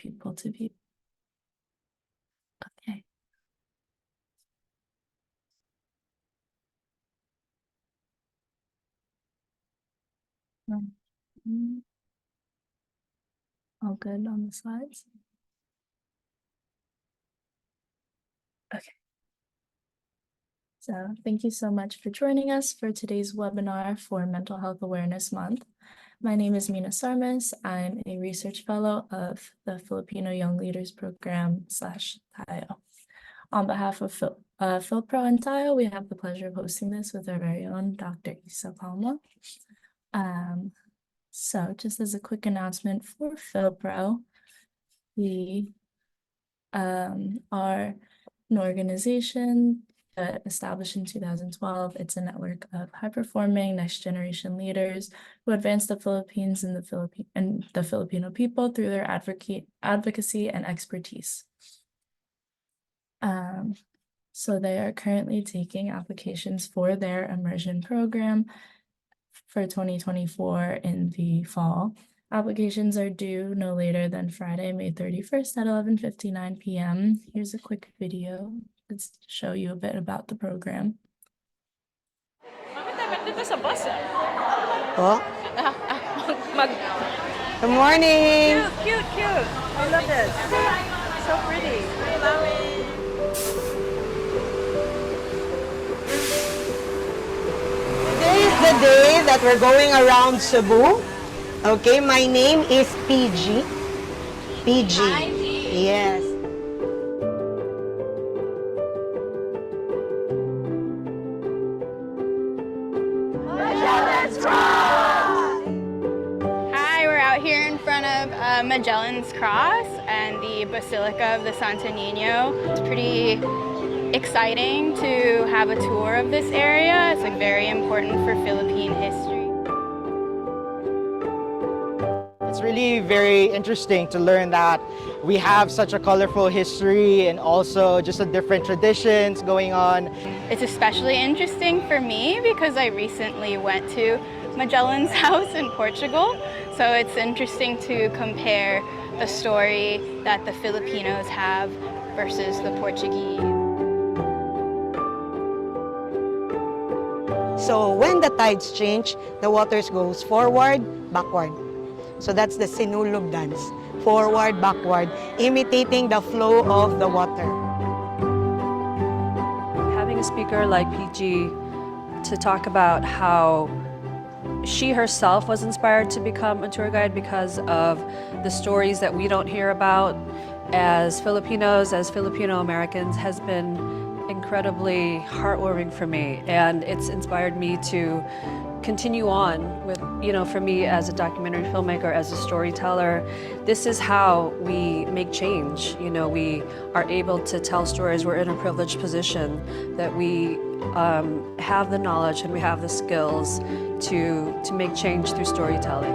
people to view. Okay. All good on the slides? Okay. So thank you so much for joining us for today's webinar for Mental Health Awareness Month. My name is Mina Sarmas. I'm a research fellow of the Filipino Young Leaders Program /TAYO. On behalf of PhilPro and TAYO, we have the pleasure of hosting this with our very own Dr. Isa Palma. So just as a quick announcement for PhilPro, we are an organization established in 2012. It's a network of high-performing next-generation leaders who advance the Philippines and the Filipino people through their advocacy and expertise. So they are currently taking applications for their immersion program for 2024 in the fall. Applications are due no later than Friday, May 31st at 11:59 p.m. Here's a quick video to show you a bit about the program. Oh. Good morning. Cute. I love this. So pretty. I love it. Today is the day that we're going around Cebu. Okay, my name is PG. PG. Yes. Hi, we're out here in front of Magellan's Cross and the Basilica of the Santo Niño. It's pretty exciting to have a tour of this area. It's like very important for Philippine history. It's really very interesting to learn that we have such a colorful history and also just the different traditions going on. It's especially interesting for me because I recently went to Magellan's house in Portugal. So it's interesting to compare the story that the Filipinos have versus the Portuguese. So when the tides change, the waters goes forward, backward. So that's the sinulog dance. Forward, backward, imitating the flow of the water. Having a speaker like PG to talk about how she herself was inspired to become a tour guide because of the stories that we don't hear about as Filipinos, as Filipino Americans, has been incredibly heartwarming for me. And it's inspired me to continue on with, for me as a documentary filmmaker, as a storyteller, this is how we make change. We are able to tell stories. We're in a privileged position that we have the knowledge and we have the skills to make change through storytelling.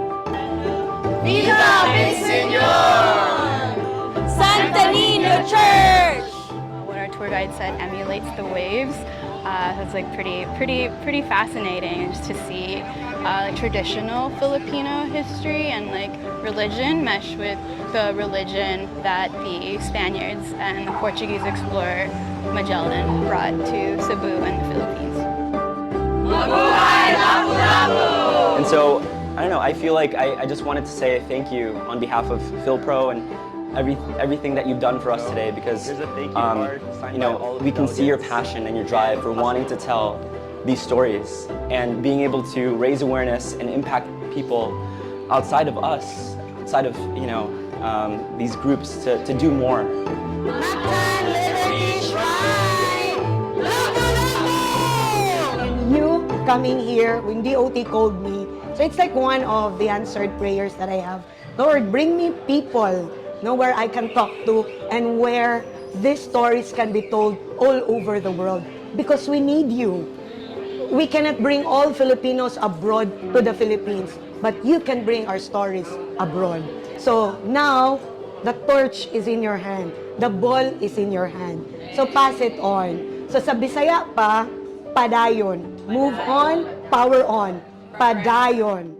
Viva Señor! Santa Niño Church! What our tour guide said emulates the waves. It's like pretty fascinating just to see traditional Filipino history and like religion mesh with the religion that the Spaniards and the Portuguese explorer Magellan brought to Cebu and the Philippines. And so, I don't know, I feel like I just wanted to say thank you on behalf of PhilPro and everything that you've done for us today, because we can see your passion and your drive for wanting to tell these stories and being able to raise awareness and impact people outside of us, outside of these groups to do more. You coming here when DOT called me, so it's like one of the answered prayers that I have. Lord, bring me people where I can talk to and where these stories can be told all over the world, because we need you. We cannot bring all Filipinos abroad to the Philippines, but you can bring our stories abroad. So now, the torch is in your hand. The ball is in your hand. So pass it on. So sa Bisaya pa, padayon. Move on, power on. Padayon.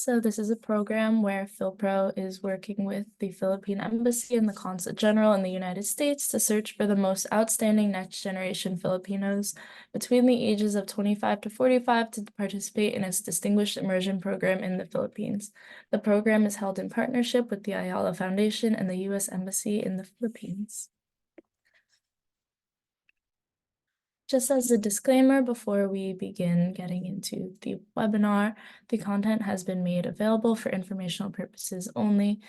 So this is a program where PhilPro is working with the Philippine Embassy and the Consulate General in the United States to search for the most outstanding next generation Filipinos between the ages of 25 to 45 to participate in its distinguished immersion program in the Philippines. The program is held in partnership with the Ayala Foundation and the U.S. Embassy in the Philippines. Just as a disclaimer, before we begin getting into the webinar, the content has been made available for informational purposes only,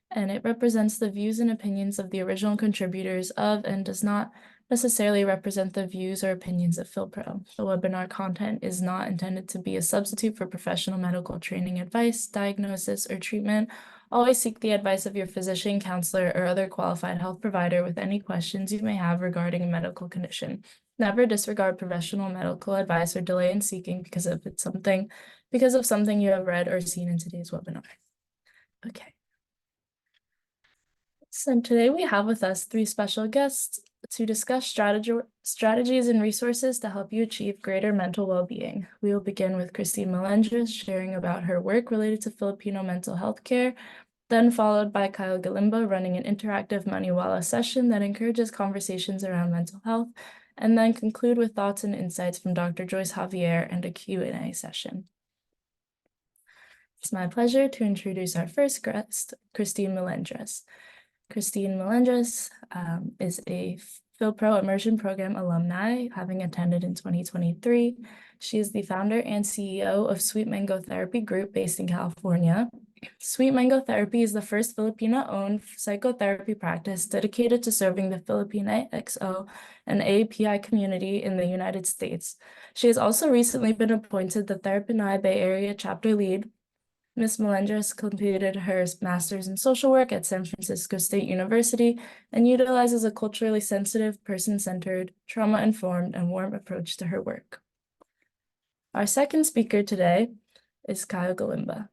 and it represents the views and opinions of the original contributors of and does not necessarily represent the views or opinions of PhilPro. The webinar content is not intended to be a substitute for professional medical training advice, diagnosis, or treatment. Always seek the advice of your physician, counselor, or other qualified health provider with any questions you may have regarding a medical condition. Never disregard professional medical advice or delay in seeking because of something you have read or seen in today's webinar. Okay. So today we have with us 3 special guests to discuss strategies and resources to help you achieve greater mental well-being. We will begin with Christine Melendres sharing about her work related to Filipino mental health care, then followed by Kyle Galimba running an interactive Maniwala session that encourages conversations around mental health, and then conclude with thoughts and insights from Dr. Joyce Javier and a Q&A session. It's my pleasure to introduce our first guest, Christine Melendres. Christine Melendres is a PhilPro Immersion Program alumni, having attended in 2023. She is the founder and CEO of Sweet Mango Therapy Group based in California. Sweet Mango Therapy is the first Filipino-owned psychotherapy practice dedicated to serving the Filipino XO and API community in the United States. She has also recently been appointed the Therapinay Bay Area chapter lead. Ms. Melendres completed her master's in social work at San Francisco State University and utilizes a culturally sensitive, person-centered, trauma-informed, and warm approach to her work. Our second speaker today is Kyle Galimba.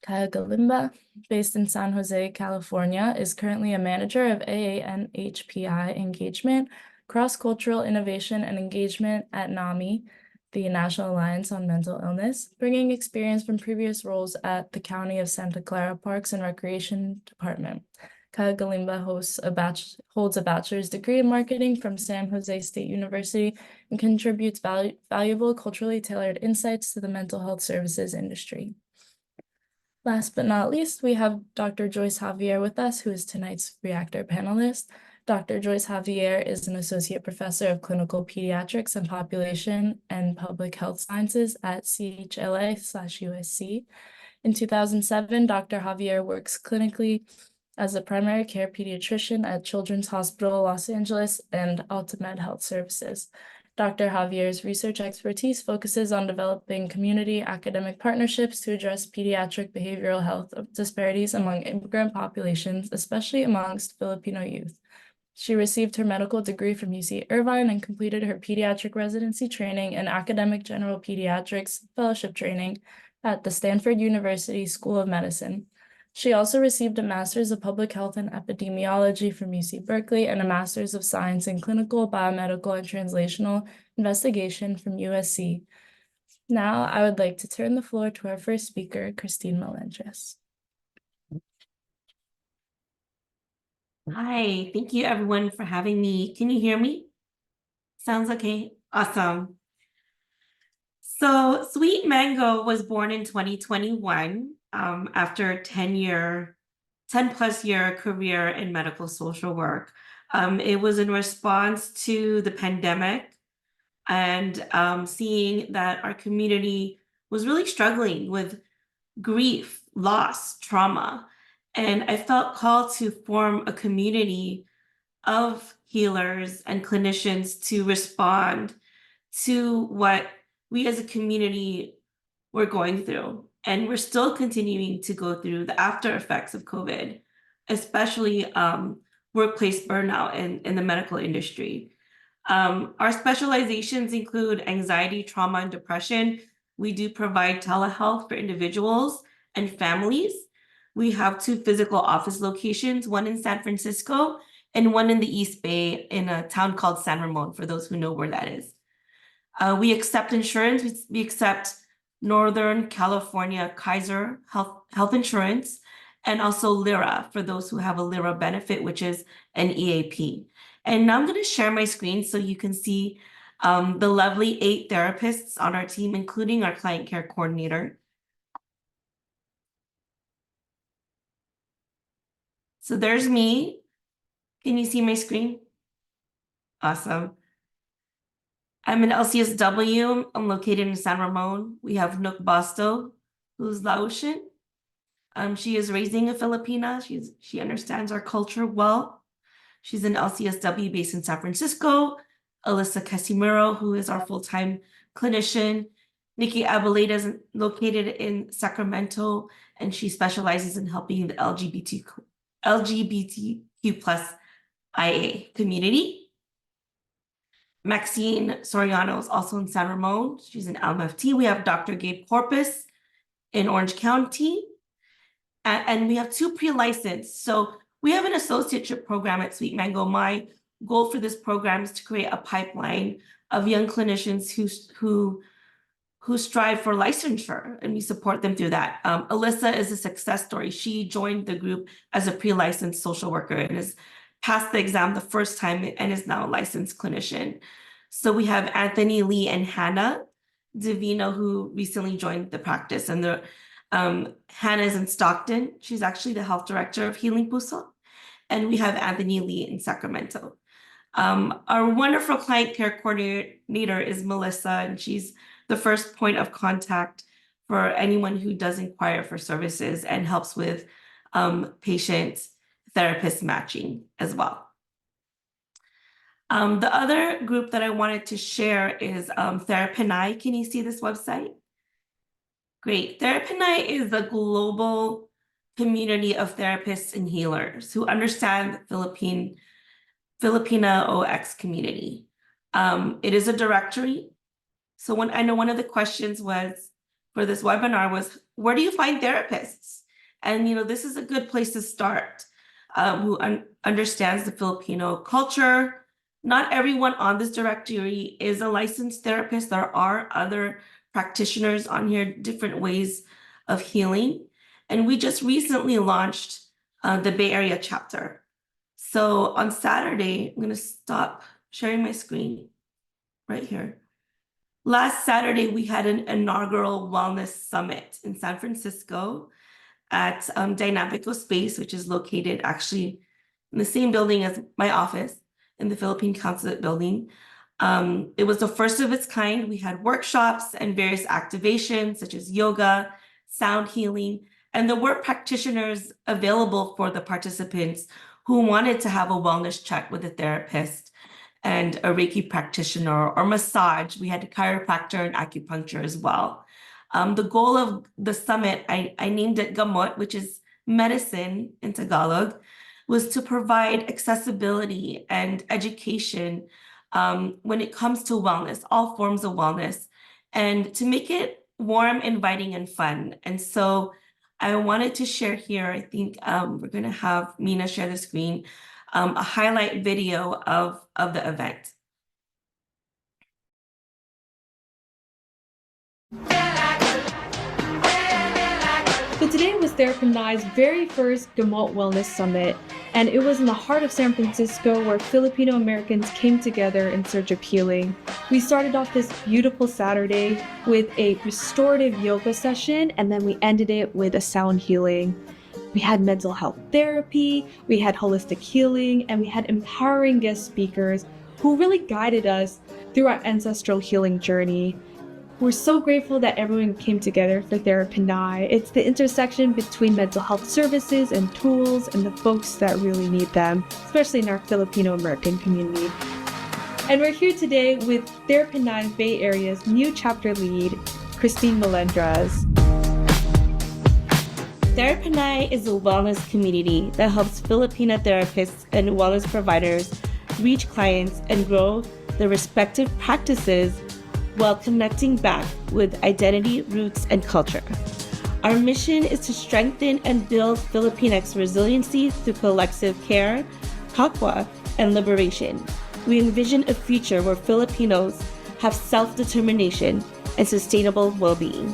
Kyle Galimba, based in San Jose, California, is currently a manager of AANHPI engagement, cross-cultural innovation and engagement at NAMI, the National Alliance on Mental Illness, bringing experience from previous roles at the County of Santa Clara Parks and Recreation Department. Kyle Galimba holds a bachelor's degree in marketing from San Jose State University and contributes valuable culturally tailored insights to the mental health services industry. Last but not least, we have Dr. Joyce Javier with us, who is tonight's reactor panelist. Dr. Joyce Javier is an associate professor of clinical pediatrics and population and public health sciences at CHLA/USC. In 2007, Dr. Javier works clinically as a primary care pediatrician at Children's Hospital Los Angeles and Altamed Health Services. Dr. Javier's research expertise focuses on developing community academic partnerships to address pediatric behavioral health disparities among immigrant populations, especially amongst Filipino youth. She received her medical degree from UC Irvine and completed her pediatric residency training and academic general pediatrics fellowship training at the Stanford University School of Medicine. She also received a Master's of Public Health and Epidemiology from UC Berkeley and a Master's of Science in Clinical, Biomedical, and Translational Investigation from USC. Now, I would like to turn the floor to our first speaker, Christine Melendres. Hi, thank you everyone for having me. Can you hear me? Sounds okay. Awesome. So Sweet Mango was born in 2021 after a 10-plus-year career in medical social work. It was in response to the pandemic and seeing that our community was really struggling with grief, loss, trauma. And I felt called to form a community of healers and clinicians to respond to what we as a community were going through. And we're still continuing to go through the after effects of COVID, especially workplace burnout in the medical industry. Our specializations include anxiety, trauma, and depression. We do provide telehealth for individuals and families. We have 2 physical office locations, one in San Francisco and one in the East Bay in a town called San Ramon, for those who know where that is. We accept insurance. We accept Northern California Kaiser Health Insurance, and also LIRA for those who have a LIRA benefit, which is an EAP. And now I'm going to share my screen so you can see the lovely 8 therapists on our team, including our client care coordinator. So there's me. Can you see my screen? Awesome. I'm an LCSW. I'm located in San Ramon. We have Nook Basto, who's Laotian. She is raising a Filipina. She understands our culture well. She's an LCSW based in San Francisco. Alyssa Casimiro, who is our full-time clinician. Nikki Abileta is located in Sacramento, and she specializes in helping the LGBTQ plus IA community. Maxine Soriano is also in San Ramon. She's an LMFT. We have Dr. Gabe Corpus in Orange County. And we have 2 pre-licensed. So we have an associateship program at Sweet Mango. My goal for this program is to create a pipeline of young clinicians who strive for licensure, and we support them through that. Alyssa is a success story. She joined the group as a pre-licensed social worker and has passed the exam the first time and is now a licensed clinician. So we have Anthony, Lee, and Hannah Divino, who recently joined the practice. And Hannah is in Stockton. She's actually the health director of Healing Puso. And we have Anthony Lee in Sacramento. Our wonderful client care coordinator is Melissa, and she's the first point of contact for anyone who does inquire for services and helps with patient-therapist matching as well. The other group that I wanted to share is Therapinai. Can you see this website? Great. Therapinai is the global community of therapists and healers who understand the Filipina OX community. It is a directory. So I know one of the questions was for this webinar was, where do you find therapists? And this is a good place to start, who understands the Filipino culture. Not everyone on this directory is a licensed therapist. There are other practitioners on here, different ways of healing. And we just recently launched the Bay Area chapter. So on Saturday, I'm going to stop sharing my screen right here. Last Saturday, we had an inaugural wellness summit in San Francisco at Dynamico Space, which is located actually in the same building as my office in the Philippine Consulate building. It was the first of its kind. We had workshops and various activations such as yoga, sound healing, and there were practitioners available for the participants who wanted to have a wellness check with a therapist and a Reiki practitioner or massage. We had a chiropractor and acupuncture as well. The goal of the summit, I named it Gamot, which is medicine in Tagalog, was to provide accessibility and education when it comes to wellness, all forms of wellness, and to make it warm, inviting, and fun. And so I wanted to share here, I think we're going to have Mina share the screen, a highlight video of the event. So today was Therapinai's very first Gamot Wellness Summit, and it was in the heart of San Francisco where Filipino Americans came together in search of healing. We started off this beautiful Saturday with a restorative yoga session, and then we ended it with a sound healing. We had mental health therapy, we had holistic healing, and we had empowering guest speakers who really guided us through our ancestral healing journey. We're so grateful that everyone came together for Therapinai. It's the intersection between mental health services and tools and the folks that really need them, especially in our Filipino American community. And we're here today with Therapinai Bay Area's new chapter lead, Christine Melendres. Therapinai is a wellness community that helps Filipina therapists and wellness providers reach clients and grow their respective practices while connecting back with identity, roots, and culture. Our mission is to strengthen and build Filipinx resiliency through collective care, kapwa, and liberation. We envision a future where Filipinos have self-determination and sustainable well-being.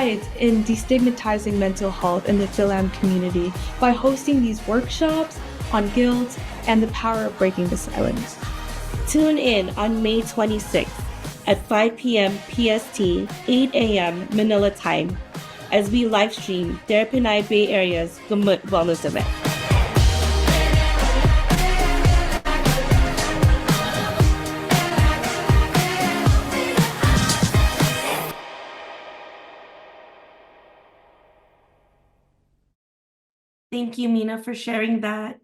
strides in destigmatizing mental health in the Philam community by hosting these workshops on guilt and the power of breaking the silence. Tune in on May 26th at 5 p.m. PST, 8 a.m. Manila time, as we live stream Terrapanay Bay Area's Gamut Wellness event. Thank you, Mina, for sharing that.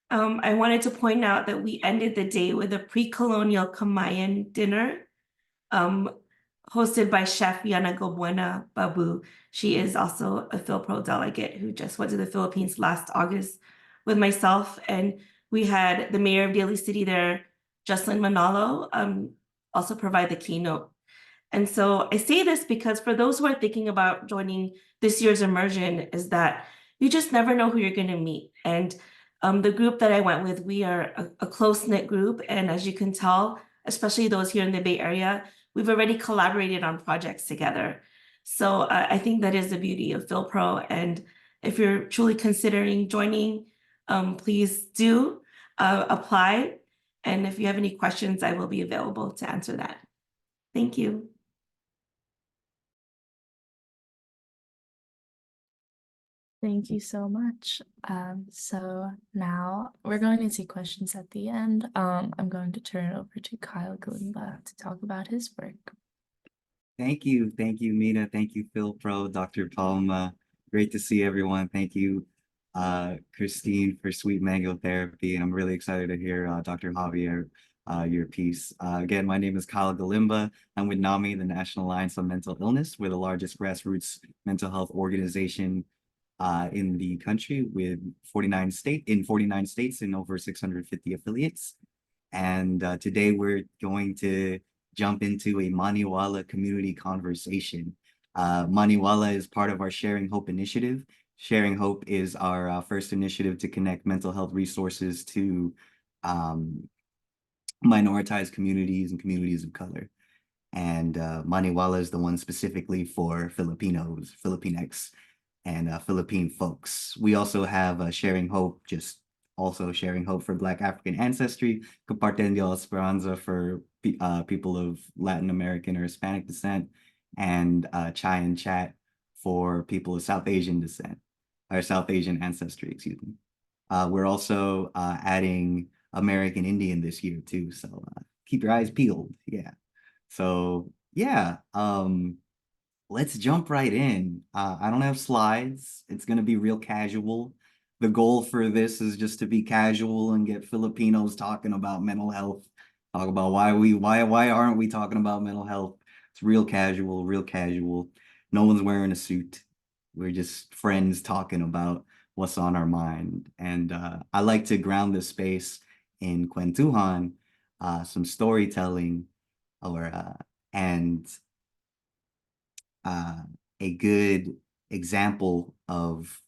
I wanted to point out that we ended the day with a pre-colonial Kamayan dinner, hosted by Chef Yana Gobuena Babu. She is also a PhilPro delegate who just went to the Philippines last August with myself, and we had the mayor of Daly City there, Jocelyn Manalo, also provide the keynote. And so I say this because for those who are thinking about joining this year's immersion, is that you just never know who you're going to meet. And the group that I went with, we are a close-knit group. And as you can tell, especially those here in the Bay Area, we've already collaborated on projects together. So I think that is the beauty of PhilPro. And if you're truly considering joining, please do apply. And if you have any questions, I will be available to answer that. Thank you. Thank you so much. So now we're going to see questions at the end. I'm going to turn it over to Kyle Galimba to talk about his work. Thank you, Mina. Thank you, PhilPro, Dr. Palma. Great to see everyone. Thank you, Christine, for Sweet Mango Therapy. I'm really excited to hear Dr. Javier, your piece. Again, my name is Kyle Galimba. I'm with NAMI, the National Alliance on Mental Illness. We're the largest grassroots mental health organization in the country with 49 states and over 650 affiliates. And today we're going to jump into a Maniwala community conversation. Maniwala is part of our Sharing Hope initiative. Sharing Hope is our first initiative to connect mental health resources to minoritized communities and communities of color. And Maniwala is the one specifically for Filipinos, Filipinx, and Philippine folks. We also have Sharing Hope, just also Sharing Hope for Black African ancestry, Compartiendo Esperanza for people of Latin American or Hispanic descent, and Chai and Chat for people of South Asian descent, or South Asian ancestry, excuse me. We're also adding American Indian this year too, so keep your eyes peeled, yeah. So yeah, let's jump right in. I don't have slides. It's going to be real casual. The goal for this is just to be casual and get Filipinos talking about mental health. Talk about why aren't we talking about mental health? It's real casual, real casual. No one's wearing a suit. We're just friends talking about what's on our mind. And I like to ground this space in kwentuhan, some storytelling, and a good example of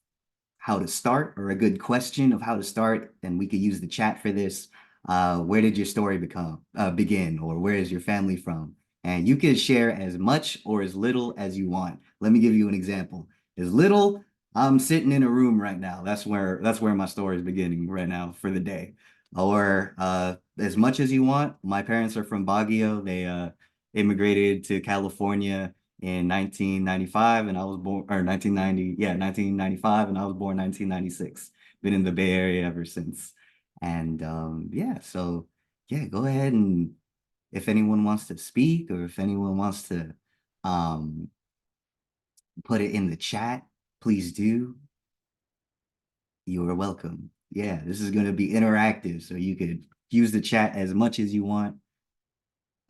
how to start, or a good question of how to start, and we could use the chat for this. Where did your story begin, or where is your family from? And you can share as much or as little as you want. Let me give you an example. As little, I'm sitting in a room right now. That's where my story is beginning right now for the day. Or as much as you want. My parents are from Baguio. They immigrated to California in 1995, and I was born, or 1990, yeah, 1995, and I was born 1996. Been in the Bay Area ever since. And yeah, so yeah, go ahead, and if anyone wants to speak, or if anyone wants to put it in the chat, please do. You are welcome. Yeah, this is going to be interactive, so you could use the chat as much as you want,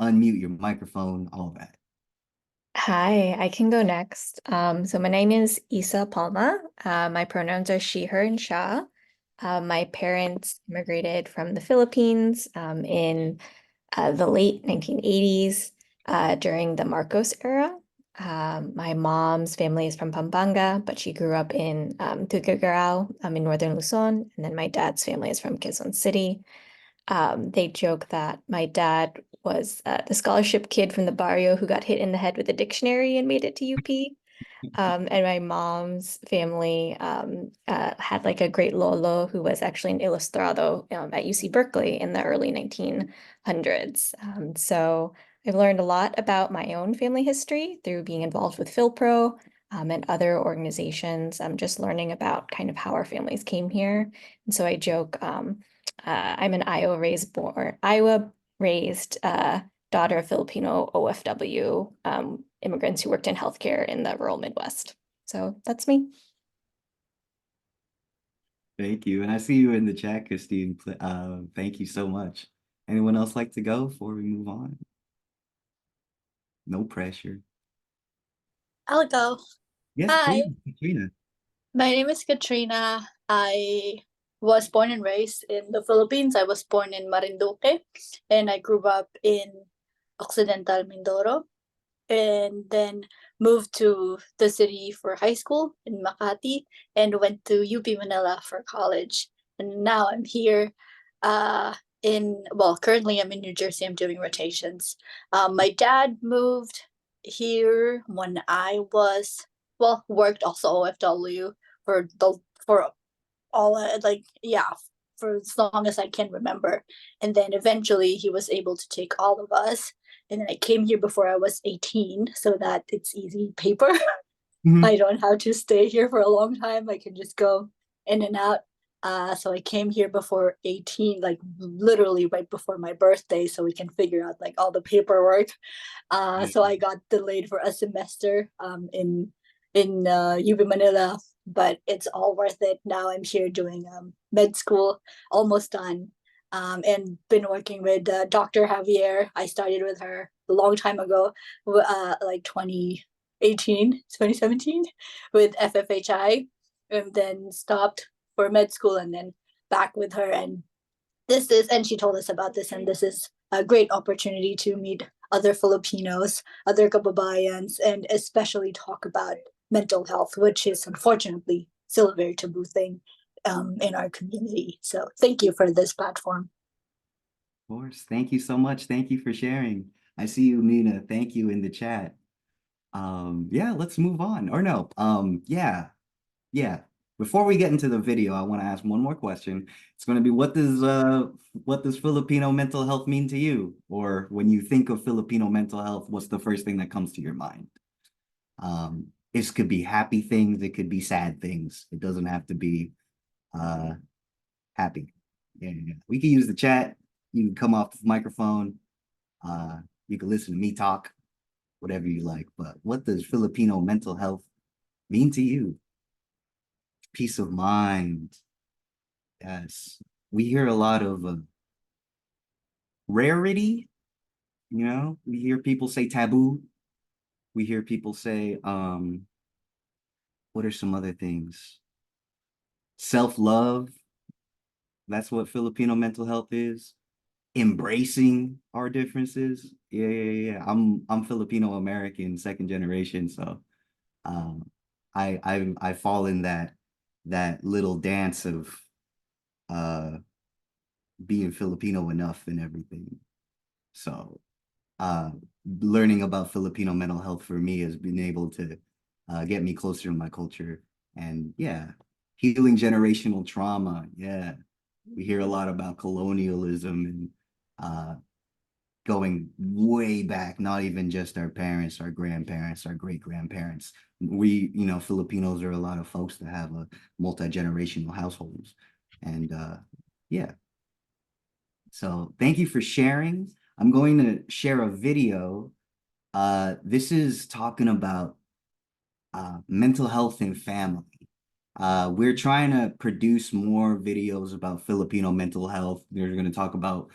unmute your microphone, all that. Hi, I can go next. So my name is Isa Palma. My pronouns are she, her, and sha. My parents immigrated from the Philippines in the late 1980s during the Marcos era. My mom's family is from Pampanga, but she grew up in Tuguegarao in northern Luzon. And then my dad's family is from Quezon City. They joke that my dad was the scholarship kid from the barrio who got hit in the head with a dictionary and made it to UP. And my mom's family had like a great lolo who was actually an ilustrado at UC Berkeley in the early 1900s. So I've learned a lot about my own family history through being involved with PhilPro and other organizations. I'm just learning about kind of how our families came here. And so I joke, I'm an Iowa raised daughter of Filipino OFW immigrants who worked in healthcare in the rural Midwest. So that's me. Thank you. And I see you in the chat, Christine. Thank you so much. Anyone else like to go before we move on? No pressure. I'll go. Yes, Hi, please, Katrina. my name is Katrina. I was born and raised in the Philippines. I was born in Marinduque and I grew up in Occidental Mindoro and then moved to the city for high school in Makati and went to UP Manila for college. And now I'm here currently I'm in New Jersey. I'm doing rotations. My dad moved here when I was, worked also OFW for the, for all, for as long as I can remember. And then eventually he was able to take all of us. And then I came here before I was 18 so that it's easy paper. I don't have to stay here for a long time. I can just go in and out. So I came here before 18, like literally right before my birthday, so we can figure out like all the paperwork. So I got delayed for a semester in UB Manila, but it's all worth it. Now I'm here doing med school, almost done, and been working with Dr. Javier. I started with her a long time ago, like 2017 with FFHI, and then stopped for med school and then back with her. And she told us about this, and this is a great opportunity to meet other Filipinos, other kababayans, and especially talk about mental health, which is unfortunately still a very taboo thing in our community. So thank you for this platform. Of course. Thank you so much. Thank you for sharing. I see you, Mina. Thank you in the chat. Yeah, let's move on. Or no, yeah. Before we get into the video, I want to ask one more question. It's going to be what does Filipino mental health mean to you? Or when you think of Filipino mental health, what's the first thing that comes to your mind? This could be happy things, it could be sad things. It doesn't have to be happy. Yeah. We can use the chat. You can come off the microphone. You can listen to me talk, whatever you like. But what does Filipino mental health mean to you? Peace of mind. Yes. We hear a lot of rarity. We hear people say taboo. We hear people say, what are some other things? Self-love. That's what Filipino mental health is. Embracing our differences. Yeah. I'm Filipino American, second generation, so I fall in that little dance of being Filipino enough and everything. So learning about Filipino mental health for me has been able to get me closer to my culture. And yeah, healing generational trauma. Yeah, we hear a lot about colonialism and going way back, not even just our parents, our grandparents, our great-grandparents. We, Filipinos are a lot of folks that have a multi-generational households. And yeah, so thank you for sharing. I'm going to share a video. This is talking about mental health and family. We're trying to produce more videos about Filipino mental health. We're going to talk about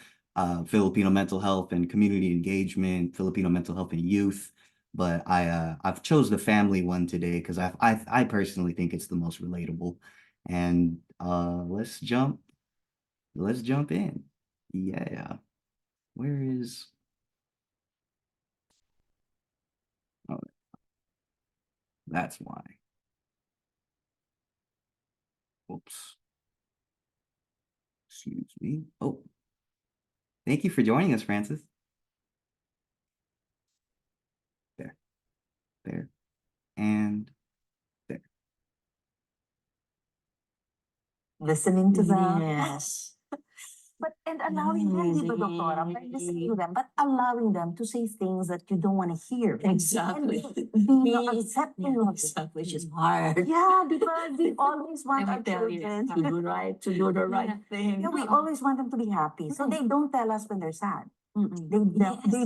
Filipino mental health and community engagement, Filipino mental health and youth. But I've chose the family one today because I personally think it's the most relatable. And let's jump in. Yeah. Where is? Oh, that's why. Oops. Excuse me. Oh, thank you for joining us, Francis. There. and there. Listening to them. Yes. But and allowing them, di ba, Doktora? But listening to them, but allowing them to say things that you don't want to hear. Exactly. And being accepting of it. Exactly, which is hard. Yeah, because we always want our To children do the right thing. Yeah, we always want them to be happy. So they don't tell us when they're sad. They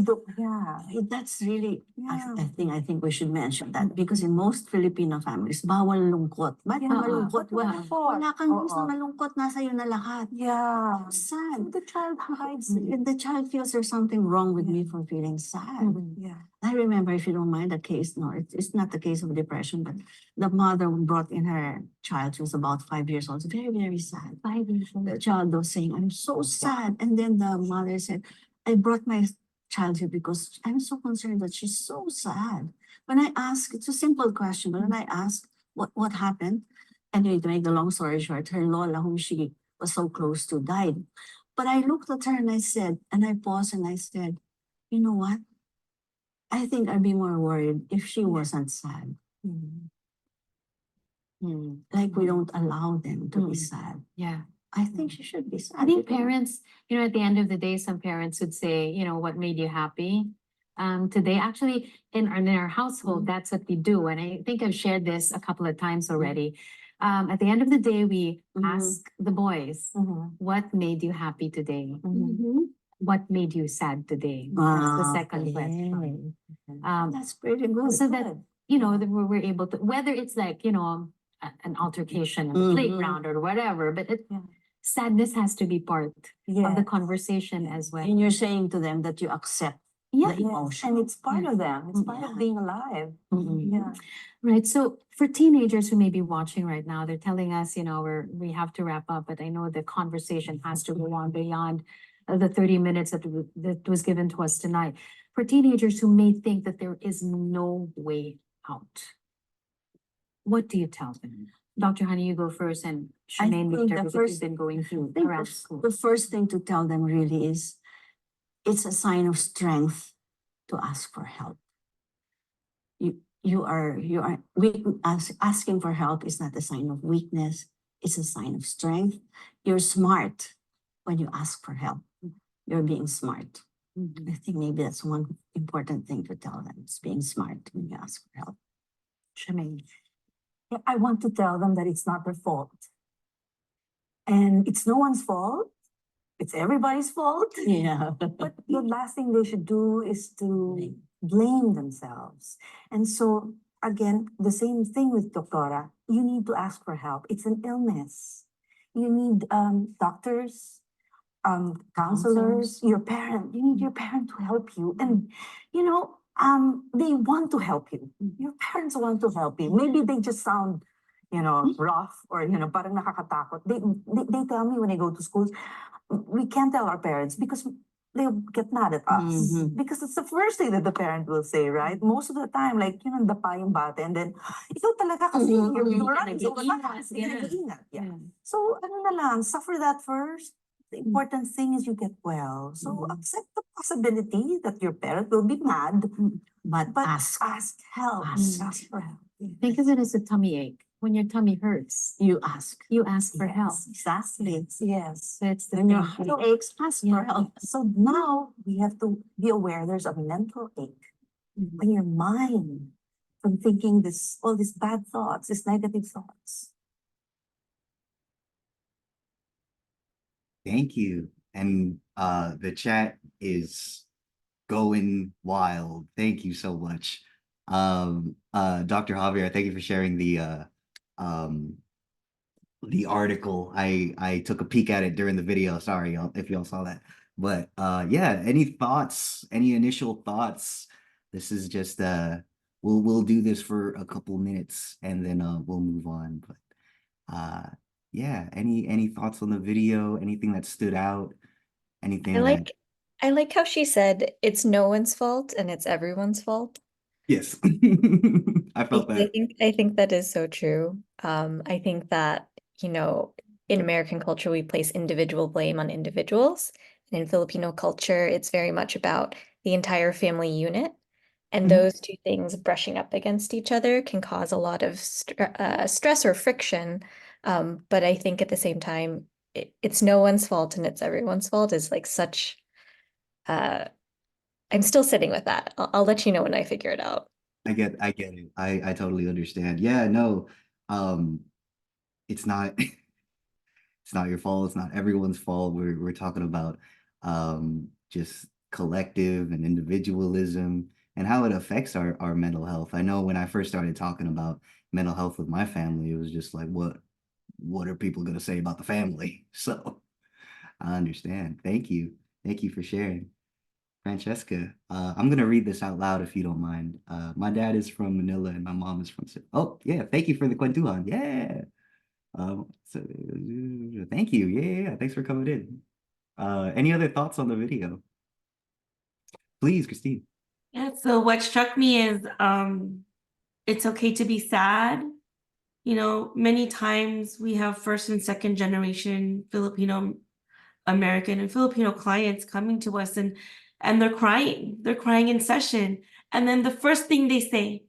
don't, yeah. That's really, Yeah. I think we should mention that because in most Filipino families, bawal lungkot. Ba't Yeah. malungkot? Wala kang Oo. gusto malungkot, nasa iyo na lahat. Yeah. Sad. The child hides it. And the child feels there's something wrong with me for feeling sad. Yeah. I remember, if you don't mind, the case, no, it's not the case of depression, but the mother brought in her child, she was about 5 years old, very, very sad. 5 years old. The child was saying, I'm so sad. And then the mother said, I brought my child here because I'm so concerned that she's so sad. When I asked, it's a simple question, but when I asked what happened, anyway, to make the long story short, her Lola, whom she was so close to, died. But I looked at her and I said, and I paused and I said, you know what? I think I'd be more worried if she wasn't sad. Like we don't allow them to be sad. Yeah. I think she should be sad. I think parents, at the end of the day, some parents would say, what made you happy? Today, actually, in our household, that's what we do. And I think I've shared this a couple of times already. At the end of the day, we ask the boys, what made you happy today? What made you sad today? That's the second question. That's pretty good. So that, that we're able to, whether it's like, an altercation in the playground or whatever, but sadness has to be part of the conversation as well. And you're saying to them that you accept Yeah. the emotion. And it's part of them. It's part of being alive. Yeah. Right. So for teenagers who may be watching right now, they're telling us, we have to wrap up, but I know the conversation has to go on beyond the 30 minutes that was given to us tonight. For teenagers who may think that there is no way out, what do you tell them? Dr. Honey, you go first, and I Shanae, think Victor, the because first- you've been going through I think around school. the first thing to tell them really is it's a sign of strength to ask for help. Asking for help is not a sign of weakness, it's a sign of strength. You're smart when you ask for help. You're being smart. I think maybe that's one important thing to tell them, is being smart when you ask for help. Shanae. Yeah, I want to tell them that it's not their fault. And it's no one's fault. It's everybody's fault. Yeah. But the last thing they should do is to blame themselves. And so, again, the same thing with Doctora. You need to ask for help. It's an illness. You need doctors, counselors, your parent. You need your parent to help you. And, they want to help you. Your parents want to help you. Maybe they just sound, rough or, parang nakakatakot. They tell me when I go to schools, we can't tell our parents because they'll get mad at us. Because it's the first thing that the parent will say, right? Most of the time, like, dapa yung bata, and then, ikaw talaga kasi, you're running so fast. Yeah. So, ano na lang, suffer that first. The important thing is you get well. So, accept the possibility that your parent will be mad, but ask help. Ask for help. Think of it as a tummy ache. When your tummy hurts, You ask. you ask for help. Exactly. Yes. So it's the When your thing. heart aches, ask for help. So now we have to be aware there's a mental ache in your mind from thinking all these bad thoughts, these negative thoughts. Thank you. And the chat is going wild. Thank you so much. Dr. Javier, thank you for sharing the article. I took a peek at it during the video. Sorry if y'all saw that. But yeah, any thoughts, any initial thoughts? This is just we'll do this for a couple minutes and then we'll move on. But yeah, any thoughts on the video? Anything that stood out? Anything I like how she said it's no one's fault and it's everyone's fault. Yes. I felt that. I think that is so true. I think that, in American culture, we place individual blame on individuals. And in Filipino culture, it's very much about the entire family unit. And those two things brushing up against each other can cause a lot of stress or friction. But I think at the same time, it's no one's fault and it's everyone's fault is like such, I'm still sitting with that. I'll let you know when I figure it out. I get it. I totally understand. Yeah, no, um, it's not it's not your fault. It's not everyone's fault. We're talking about just collective and individualism and how it affects our mental health. I know when I first started talking about mental health with my family, it was just like, what are people gonna say about the family? So I understand. Thank you. Thank you for sharing. Francesca, I'm gonna read this out loud if you don't mind. My dad is from Manila and my mom is from. Oh yeah, thank you for the kwentuhan. Yeah. So thank you. Yeah. Thanks for coming in. Any other thoughts on the video? Please, Christine. Yeah, so what struck me is it's okay to be sad. You know, many times we have first and second generation Filipino American and Filipino clients coming to us and they're crying. They're crying in session. And then the first thing they say,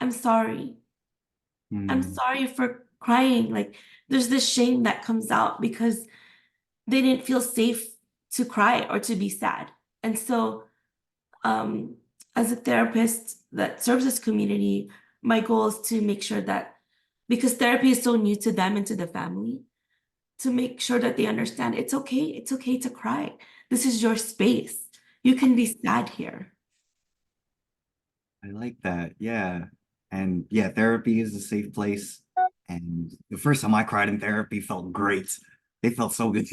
I'm sorry. I'm sorry for crying. Like there's this shame that comes out because they didn't feel safe to cry or to be sad. And so as a therapist that serves this community, my goal is to make sure that because therapy is so new to them and to the family, to make sure that they understand it's okay to cry. This is your space. You can be sad here. I like that. Yeah. And yeah, therapy is a safe place. And the first time I cried in therapy felt great. It felt so good.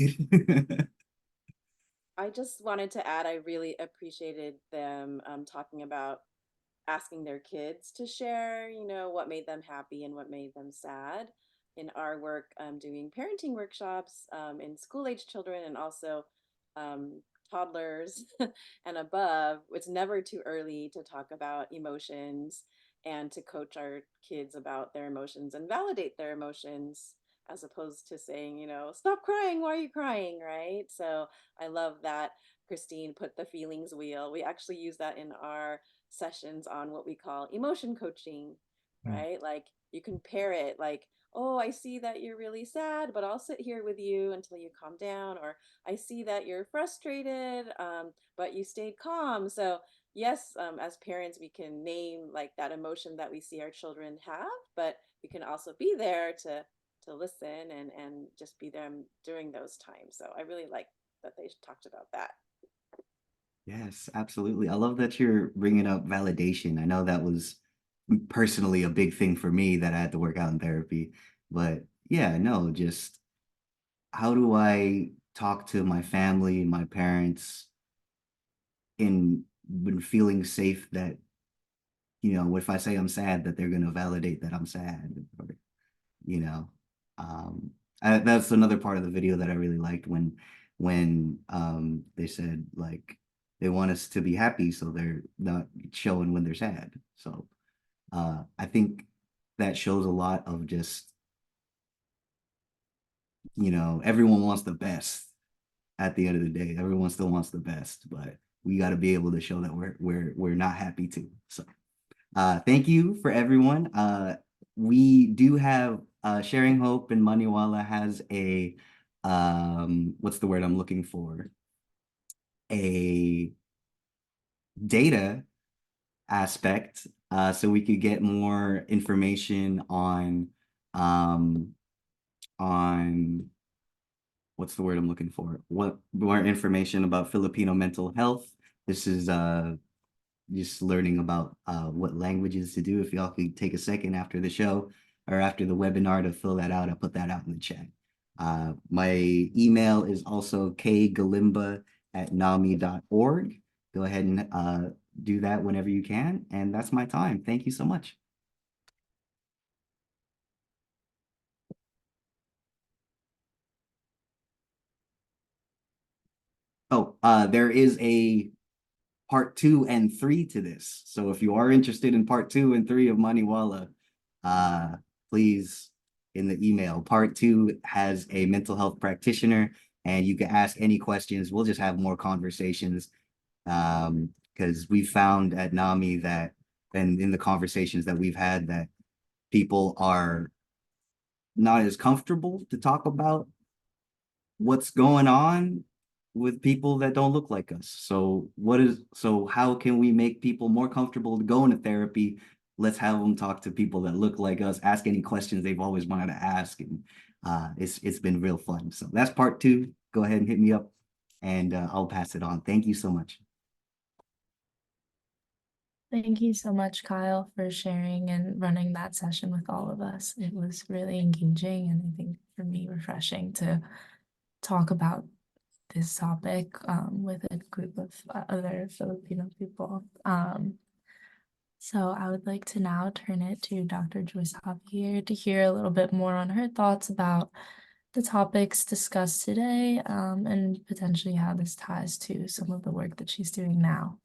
I just wanted to add, I really appreciated them talking about asking their kids to share, you know, what made them happy and what made them sad. In our work, doing parenting workshops in school age children and also um, toddlers and above, it's never too early to talk about emotions and to coach our kids about their emotions and validate their emotions as opposed to saying, you know, stop crying, why are you crying, right? So I love that Christine put the feelings wheel. We actually use that in our sessions on what we call emotion coaching, right? Like you can pair it like, oh, I see that you're really sad, but I'll sit here with you until you calm down. Or I see that you're frustrated, but you stayed calm. So yes, as parents, we can name like that emotion that we see our children have, but we can also be there to listen and just be them during those times. So I really like that they talked about that. Yes, absolutely. I love that you're bringing up validation. I know that was personally a big thing for me that I had to work out in therapy. But yeah, no, just how do I talk to my family, my parents, in when feeling safe that, you know, if I say I'm sad, that they're gonna validate that I'm sad, or, you know. That's another part of the video that I really liked when they said like they want us to be happy, so they're not showing when they're sad. So I think that shows a lot of just, you know, everyone wants the best at the end of the day. Everyone still wants the best, but we got to be able to show that we're not happy too. So thank you for everyone. We do have Sharing Hope and Maniwala has a what's the word I'm looking for? A data aspect, so we could get more information on what's the word I'm looking for? What more information about Filipino mental health. This is just learning about what languages to do. If y'all could take a second after the show or after the webinar to fill that out, I'll put that out in the chat. My email is also kgalimba@nami.org. Go ahead and do that whenever you can. And that's my time. Thank you so much. Oh, there is a part 2 and 3 to this. So if you are interested in part 2 and 3 of Maniwala, please in the email. Part 2 has a mental health practitioner and you can ask any questions. We'll just have more conversations. because we found at NAMI that, and in the conversations that we've had, that people are not as comfortable to talk about what's going on with people that don't look like us. So how can we make people more comfortable to go into therapy? Let's have them talk to people that look like us, ask any questions they've always wanted to ask. And it's been real fun. So that's part 2. Go ahead and hit me up and I'll pass it on. Thank you so much. Thank you so much, Kyle, for sharing and running that session with all of us. It was really engaging and I think for me refreshing to talk about this topic with a group of other Filipino people. So I would like to now turn it to Dr. Joyce Javier to hear a little bit more on her thoughts about the topics discussed today and potentially how this ties to some of the work that she's doing now.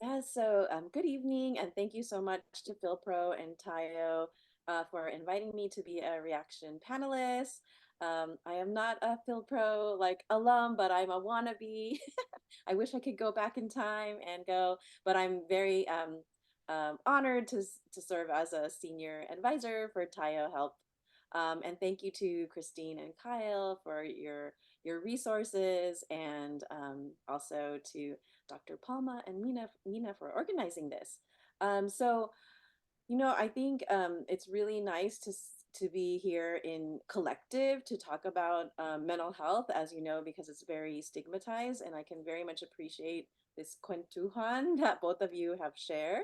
Yeah, so good evening, and thank you so much to PhilPro and Tayo for inviting me to be a reaction panelist. I am not a PhilPro alum, but I'm a wannabe. I wish I could go back in time and go, but I'm very honored to serve as a senior advisor for Tayo Help. And thank you to Christine and Kyle for your resources, and also to Dr. Palma and Mina for organizing this. So, I think it's really nice to be here in collective to talk about mental health, as you know, because it's very stigmatized, and I can very much appreciate this kwentuhan that both of you have shared.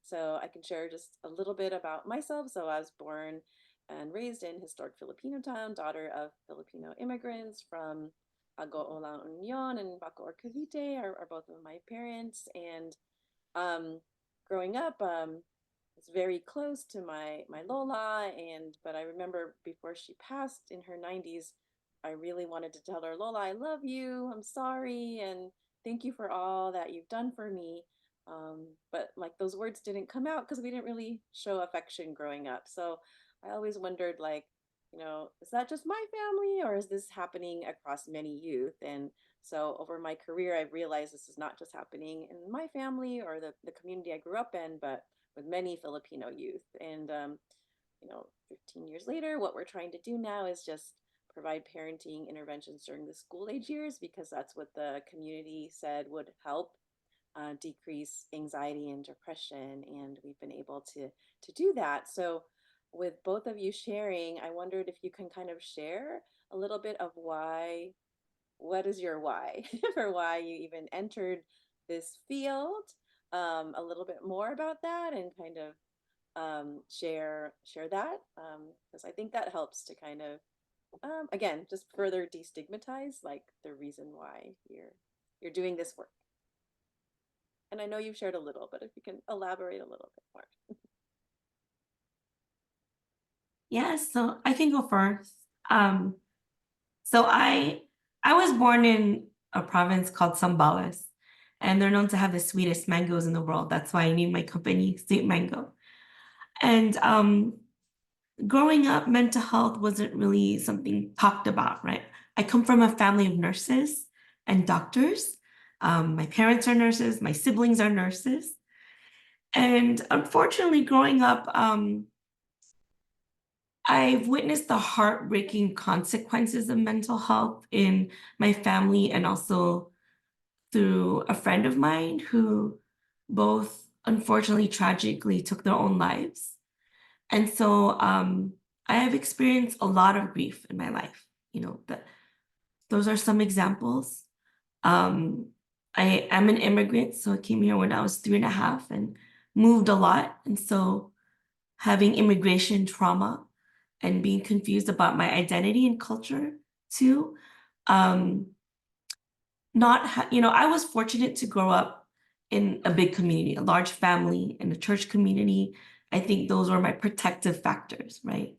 So I can share just a little bit about myself. So I was born and raised in historic Filipino town, daughter of Filipino immigrants from Agoolang Union and Bacoor, Cavite are both of my parents. And growing up, was very close to my Lola, but I remember before she passed in her 90s, I really wanted to tell her, Lola, I love you, I'm sorry, and thank you for all that you've done for me. But those words didn't come out because we didn't really show affection growing up. So I always wondered, is that just my family, or is this happening across many youth? And so over my career, I've realized this is not just happening in my family or the community I grew up in, but with many Filipino youth. And 15 years later, what we're trying to do now is just provide parenting interventions during the school age years, because that's what the community said would help decrease anxiety and depression, and we've been able to do that. So with both of you sharing, I wondered if you can kind of share a little bit of what is your why for why you even entered this field, a little bit more about that, and kind of share that, because I think that helps to kind of again just further destigmatize the reason why you're doing this work. And I know you've shared a little, but if you can elaborate a little bit more. Yes, so I can go first. So I was born in a province called Zambales, and they're known to have the sweetest mangoes in the world. That's why I named my company Sweet Mango. And growing up, mental health wasn't really something talked about, right? I come from a family of nurses and doctors. My parents are nurses, my siblings are nurses. And unfortunately, growing up, I've witnessed the heartbreaking consequences of mental health in my family, and also through a friend of mine who both unfortunately tragically took their own lives. And so I have experienced a lot of grief in my life. Those are some examples. I am an immigrant, so I came here when I was 3.5 and moved a lot. And so having immigration trauma and being confused about my identity and culture too. I was fortunate to grow up in a big community, a large family, in a church community. I think those were my protective factors, right?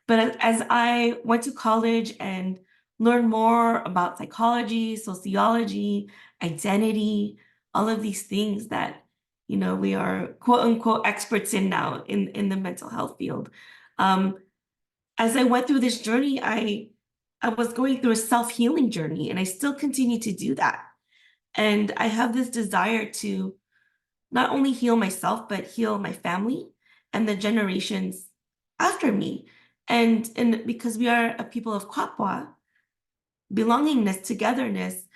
But as I went to college and learned more about psychology, sociology, identity, all of these things that, we are quote unquote experts in now in the mental health field. As I went through this journey, I was going through a self-healing journey, and I still continue to do that. And I have this desire to not only heal myself, but heal my family and the generations after me. And because we are a people of Kwapwa, belongingness, togetherness,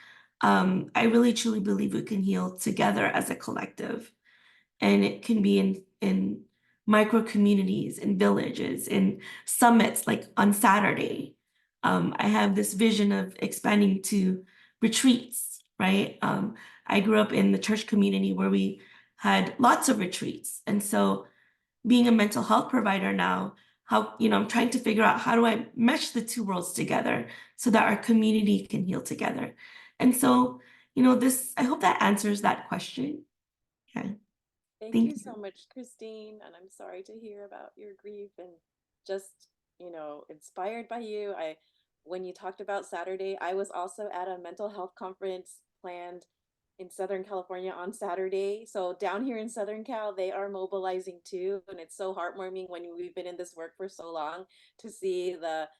I really truly believe we can heal together as a collective. And it can be in micro communities, in villages, in summits like on Saturday. I have this vision of expanding to retreats, right? I grew up in the church community where we had lots of retreats. And so being a mental health provider now, how, I'm trying to figure out how do I mesh the two worlds together so that our community can heal together. And so, I hope that answers that question. Yeah. Thank you so much, Christine. And I'm sorry to hear about your grief and just, inspired by you. When you talked about Saturday, I was also at a mental health conference planned in Southern California on Saturday. So down here in Southern Cal, they are mobilizing too. And it's so heartwarming when we've been in this work for so long to see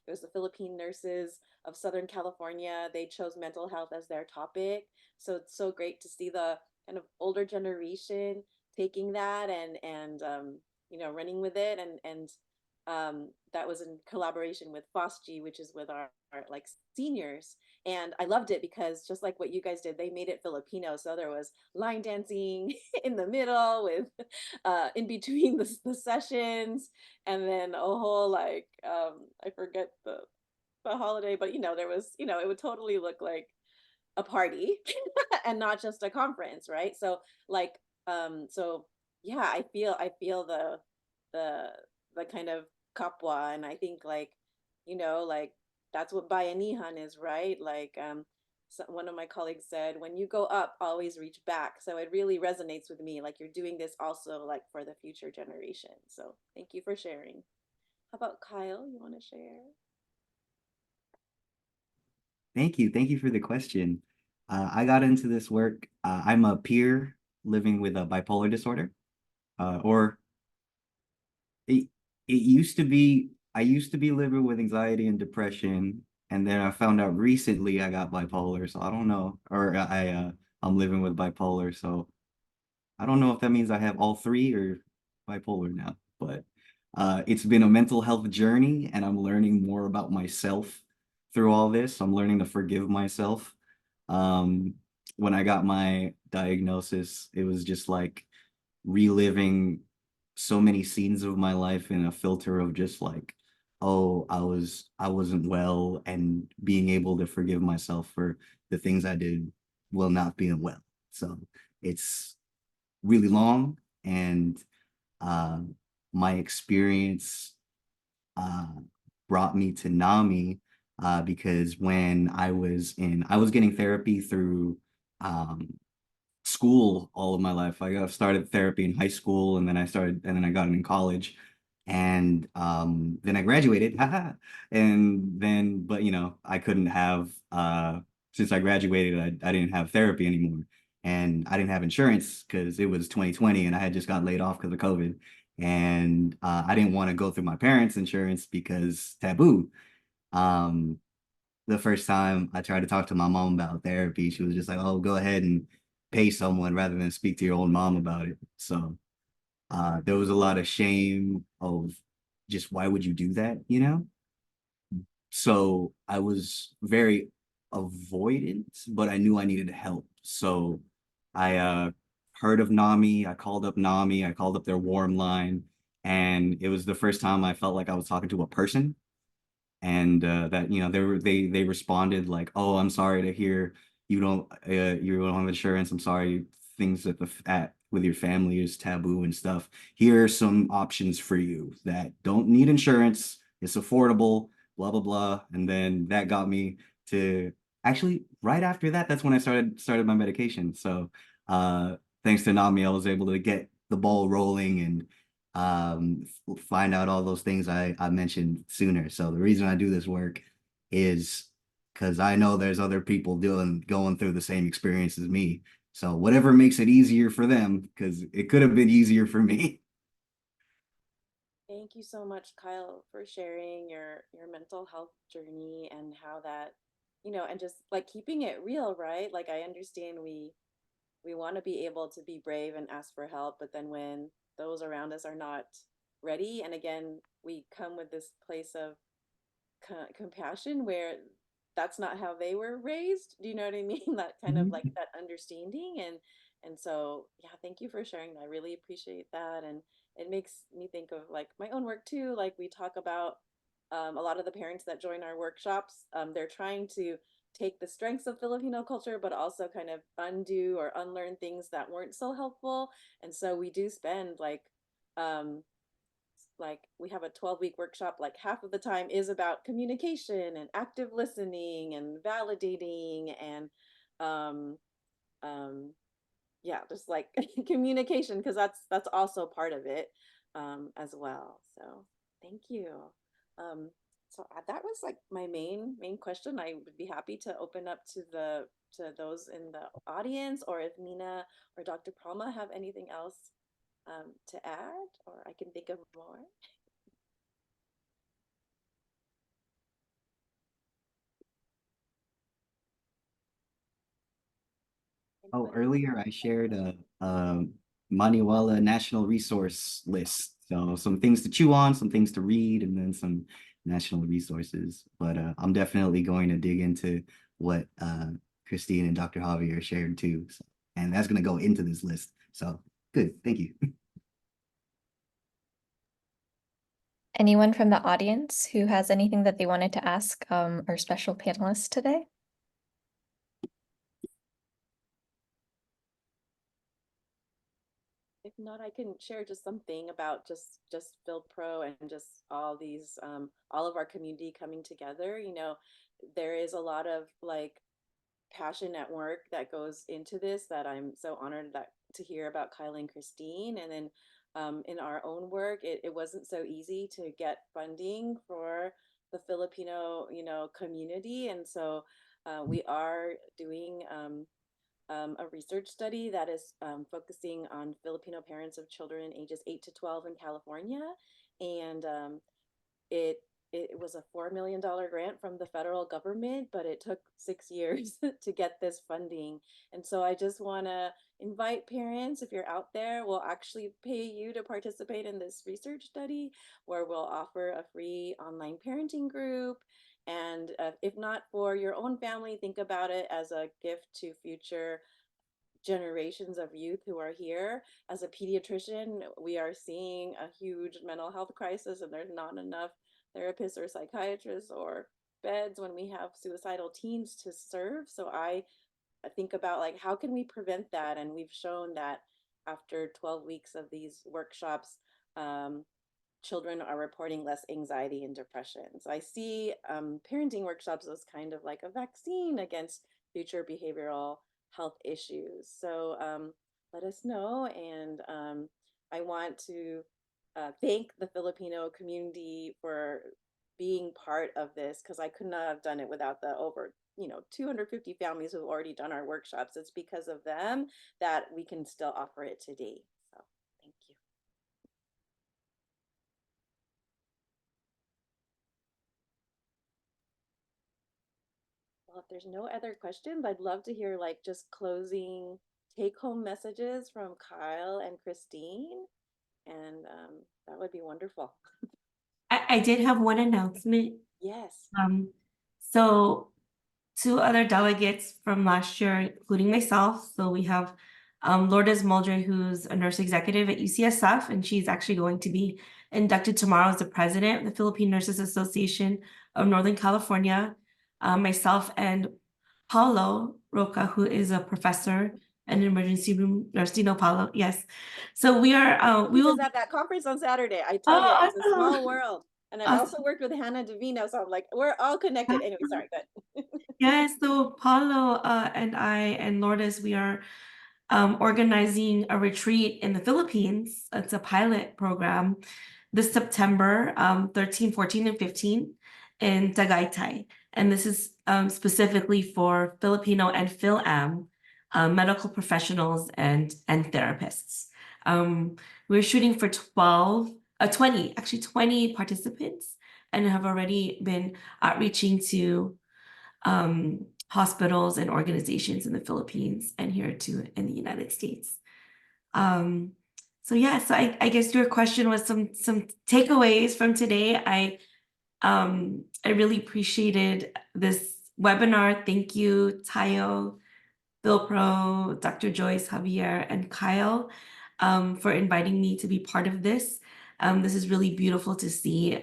there's the Philippine nurses of Southern California. They chose mental health as their topic. So it's so great to see the kind of older generation taking that and running with it and that was in collaboration with FOSG, which is with our like seniors. And I loved it because just like what you guys did, they made it Filipino. So there was line dancing in the middle with in between the sessions, and then a whole like I forget the holiday, but there was, it would totally look like a party and not just a conference, right? So like so yeah, I feel the the kind of kapwa, and I think like like that's what bayanihan is, right? Like so one of my colleagues said, when you go up, always reach back. So it really resonates with me, like you're doing this also like for the future generation. So thank you for sharing. How about Kyle, you want to share? Thank you. Thank you for the question. I got into this work. I'm a peer living with a bipolar disorder, or it used to be. I used to be living with anxiety and depression, and then I found out recently I got bipolar. So I don't know, or I'm living with bipolar. So I don't know if that means I have all three or bipolar now. But it's been a mental health journey, and I'm learning more about myself through all this. I'm learning to forgive myself. Um, when I got my diagnosis, it was just like reliving so many scenes of my life in a filter of just like, oh, I wasn't well, and being able to forgive myself for the things I did while not being well. So it's really long, and uh, my experience uh, brought me to NAMI because when I was getting therapy through um, school all of my life. I got started therapy in high school, and then I got it in college, and then I graduated, haha. And then, but I couldn't have since I graduated, I didn't have therapy anymore, and I didn't have insurance because it was 2020, and I had just got laid off because of COVID, and I didn't want to go through my parents' insurance because taboo. Um, the first time I tried to talk to my mom about therapy, she was just like, "Oh, go ahead and pay someone rather than speak to your own mom about it." So there was a lot of shame of just why would you do that, you know? So I was very avoidant, but I knew I needed help. So I heard of NAMI. I called up NAMI. I called up their warm line, and it was the first time I felt like I was talking to a person, and that they responded like, "Oh, I'm sorry to hear you don't have insurance. I'm sorry, things at with your family is taboo and stuff. Here are some options for you that don't need insurance. It's affordable, blah blah blah." And then that got me to actually right after that, that's when I started my medication. So thanks to Nami, I was able to get the ball rolling and find out all those things I mentioned sooner. So the reason I do this work is because I know there's other people going through the same experience as me. So whatever makes it easier for them, because it could have been easier for me. Thank you so much, Kyle, for sharing your mental health journey and how that and just like keeping it real, right? Like I understand we want to be able to be brave and ask for help, but then when those around us are not ready, and again, we come with this place of compassion where that's not how they were raised. Do you know what I mean? That kind of like that understanding, and so yeah, thank you for sharing that. I really appreciate that, and it makes me think of like my own work too. Like we talk about a lot of the parents that join our workshops, they're trying to take the strengths of Filipino culture, but also kind of undo or unlearn things that weren't so helpful. And so we do spend um, like we have a 12-week workshop, like half of the time is about communication and active listening and validating and um um yeah, just like communication, because that's also part of it as well. So thank you. That was like my main question. I would be happy to open up to those in the audience, or if Mina or Dr. Palma have anything else to add, or I can think of more. Oh, earlier I shared a Maniwala National Resource list. So some things to chew on, some things to read, and then some national resources. But I'm definitely going to dig into what Christine and Dr. Javier shared too. So, and that's going to go into this list. So good. Thank you. Anyone from the audience who has anything that they wanted to ask our special panelists today? If not, I can share just something about just PhilPro and just all these all of our community coming together. There is a lot of like passion at work that goes into this that I'm so honored that to hear about Kyle and Christine. And then in our own work, it wasn't so easy to get funding for the Filipino, community. And so we are doing a research study that is focusing on Filipino parents of children ages 8 to 12 in California. And it it was a $4 million grant from the federal government, but it took 6 years to get this funding. And so I just want to invite parents, if you're out there, we'll actually pay you to participate in this research study where we'll offer a free online parenting group. And if not for your own family, think about it as a gift to future generations of youth who are here. As a pediatrician, we are seeing a huge mental health crisis, and there's not enough therapists or psychiatrists or beds when we have suicidal teens to serve. So I think about like how can we prevent that, and we've shown that after 12 weeks of these workshops, children are reporting less anxiety and depression. So I see parenting workshops as kind of like a vaccine against future behavioral health issues. So let us know. And I want to thank the Filipino community for being part of this, because I could not have done it without the over 250 families who've already done our workshops. It's because of them that we can still offer it today. So thank you. Well, if there's no other questions, I'd love to hear like just closing take-home messages from Kyle and Christine, and that would be wonderful. I did have one announcement. Yes. So 2 other delegates from last year, including myself. So we have Lourdes Muldray, who's a nurse executive at UCSF, and she's actually going to be inducted tomorrow as the president of the Philippine Nurses Association of Northern California. Myself and Paulo Roca, who is a professor and an emergency room nurse. Do you know Paulo? Yes. So we are, we He will was at that conference on Saturday. I tell Oh, you, it's a awesome. small world. And I've also Awesome. worked with Hannah Davino, so I'm like, we're all connected. Anyway, sorry, good. Yes, so Paulo and I and Lourdes, we are organizing a retreat in the Philippines. It's a pilot program this September 13, 14, and 15 in Tagaytay. And this is specifically for Filipino and PhilAm medical professionals and therapists. We're shooting for 20 participants, and have already been outreaching to hospitals and organizations in the Philippines and here too in the United States. So yeah, so I guess your question was some takeaways from today. I really appreciated this webinar. Thank you, Tayo, Bill Pro, Dr. Joyce, Javier, and Kyle for inviting me to be part of this. This is really beautiful to see.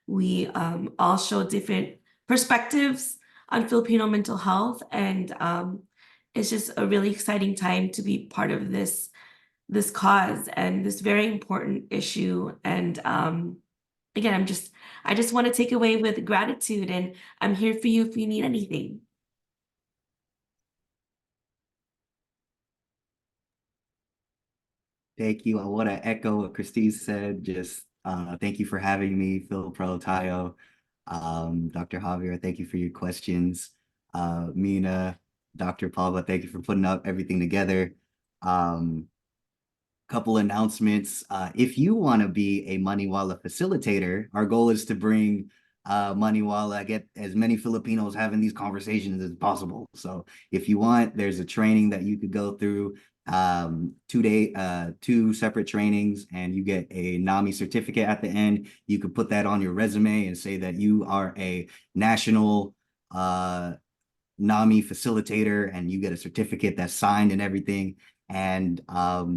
We all show different perspectives on Filipino mental health, and it's just a really exciting time to be part of this cause and this very important issue. And again, I just want to take away with gratitude, and I'm here for you if you need anything. Thank you. I want to echo what Christine said. Just thank you for having me, Phil Pro, Tayo, Dr. Javier. Thank you for your questions. Mina, Dr. Palva, thank you for putting up everything together. Couple announcements. If you want to be a Maniwala facilitator, our goal is to bring Maniwala, get as many Filipinos having these conversations as possible. So if you want, there's a training that you could go through, 2 separate trainings, and you get a NAMI certificate at the end. You could put that on your resume and say that you are a national NAMI facilitator, and you get a certificate that's signed and everything. And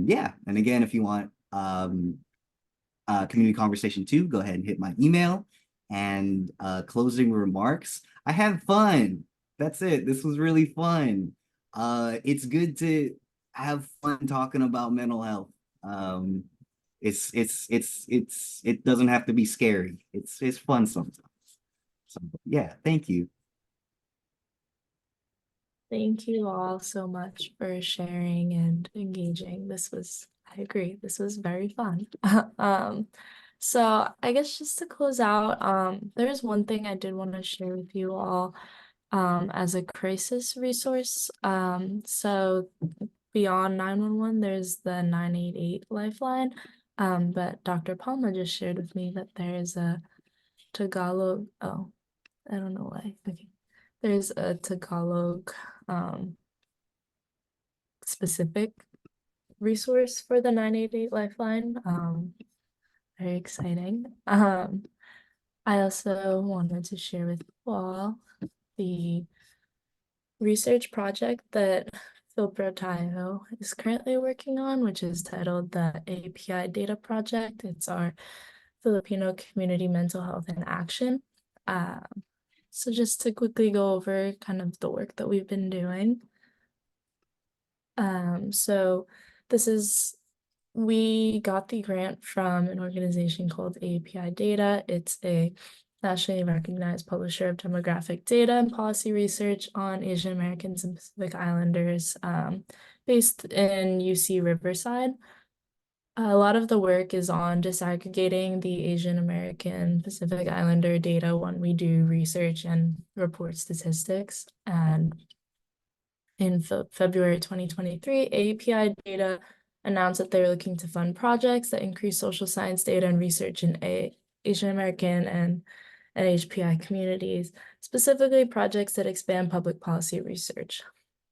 yeah, and again, if you want community conversation too, go ahead and hit my email. And closing remarks, I had fun. That's it. This was really fun. It's good to have fun talking about mental health. It doesn't have to be scary. It's fun sometimes. So yeah, thank you. Thank you all so much for sharing and engaging. I agree, this was very fun. So I guess just to close out, there's one thing I did want to share with you all as a crisis resource. So beyond 911, there's the 988 lifeline. But Dr. Palma just shared with me that there's a Tagalog, oh, I don't know why. Okay. There's a Tagalog specific resource for the 988 lifeline. Very exciting. I also wanted to share with you all the research project that Philpro Tayo is currently working on, which is titled the API Data Project. It's our Filipino Community Mental Health in Action. So just to quickly go over kind of the work that we've been doing. So we got the grant from an organization called API Data. It's a nationally recognized publisher of demographic data and policy research on Asian Americans and Pacific Islanders, based in UC Riverside. A lot of the work is on disaggregating the Asian American Pacific Islander data when we do research and report statistics. And in February 2023, API Data announced that they're looking to fund projects that increase social science data and research in Asian American and NHPI communities, specifically projects that expand public policy research.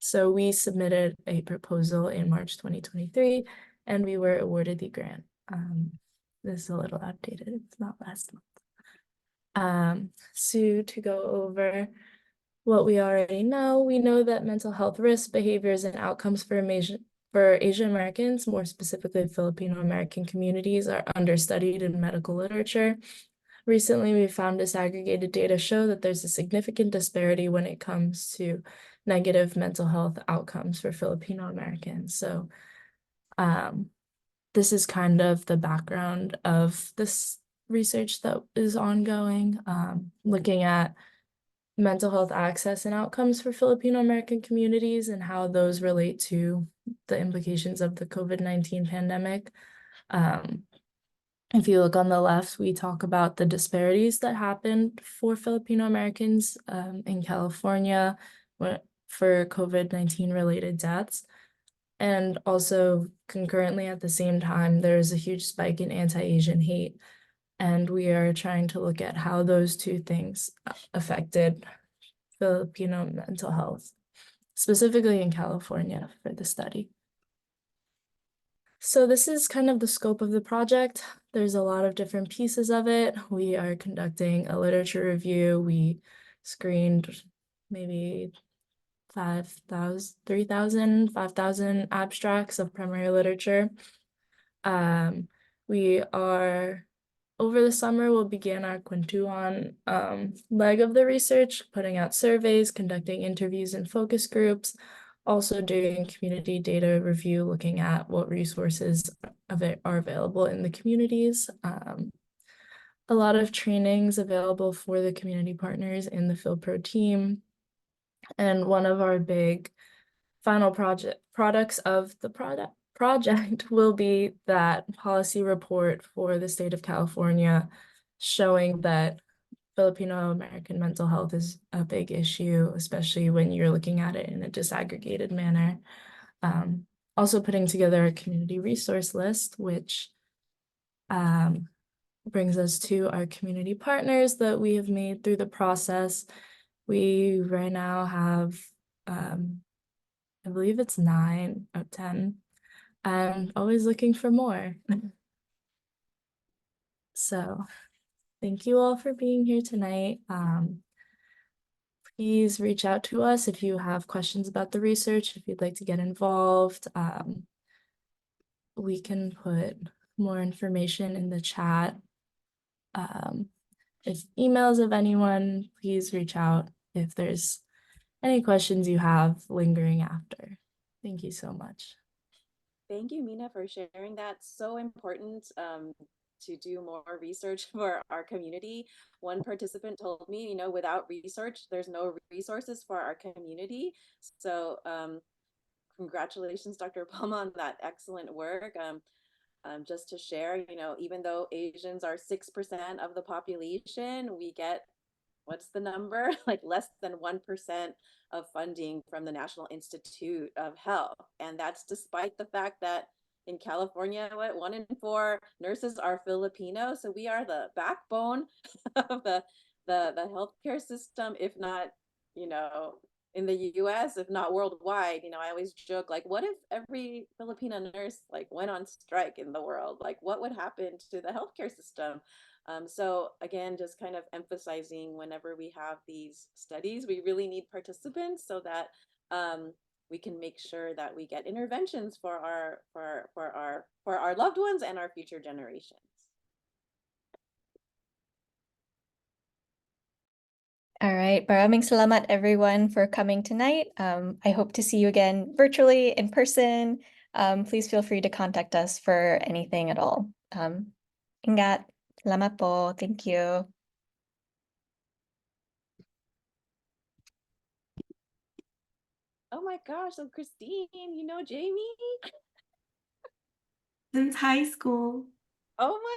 So we submitted a proposal in March 2023, and we were awarded the grant. This is a little outdated, it's not last month. So to go over what we already know, we know that mental health risks, behaviors, and outcomes for Asian Americans, more specifically Filipino American communities, are understudied in medical literature. Recently, we found disaggregated data show that there's a significant disparity when it comes to negative mental health outcomes for Filipino Americans. So this is kind of the background of this research that is ongoing, looking at mental health access and outcomes for Filipino American communities and how those relate to the implications of the COVID-19 pandemic. If you look on the left, we talk about the disparities that happened for Filipino Americans in California for COVID-19 related deaths. And also concurrently at the same time, there's a huge spike in anti-Asian hate. And we are trying to look at how those two things affected Filipino mental health, specifically in California for the study. So this is kind of the scope of the project. There's a lot of different pieces of it. We are conducting a literature review. We screened maybe 5,000 abstracts of primary literature. We are, over the summer, we'll begin our Kwentuhan leg of the research, putting out surveys, conducting interviews and focus groups, also doing community data review, looking at what resources are available in the communities. A lot of trainings available for the community partners in the PhilPro team. And one of our big final products of the project will be that policy report for the state of California showing that Filipino American mental health is a big issue, especially when you're looking at it in a disaggregated manner. Also putting together a community resource list, which brings us to our community partners that we have made through the process. We right now have, I believe it's 9 out of 10, and always looking for more. So thank you all for being here tonight. Please reach out to us if you have questions about the research, if you'd like to get involved. We can put more information in the chat. If emails of anyone, please reach out if there's any questions you have lingering after. Thank you so much. Thank you, Mina, for sharing that. So important to do more research for our community. One participant told me, you know, without research, there's no resources for our community. So congratulations, Dr. Palma, on that excellent work. Just to share, you know, even though Asians are 6% of the population, we get, what's the number? Like less than 1% of funding from the National Institute of Health. And that's despite the fact that in California, what, 1 in 4 nurses are Filipino. So we are the backbone of the healthcare system, if not, you know, in the US, if not worldwide. You know, I always joke, like, what if every Filipino nurse like went on strike in the world? Like, what would happen to the healthcare system? So again, just kind of emphasizing whenever we have these studies, we really need participants so that we can make sure that we get interventions for our loved ones and our future generations. All right, maraming salamat everyone for coming tonight. I hope to see you again virtually, in person. Please feel free to contact us for anything at all. Ingat, salamat po, thank you. Oh my gosh, so Christine, you know Jamie? Since high school. Oh my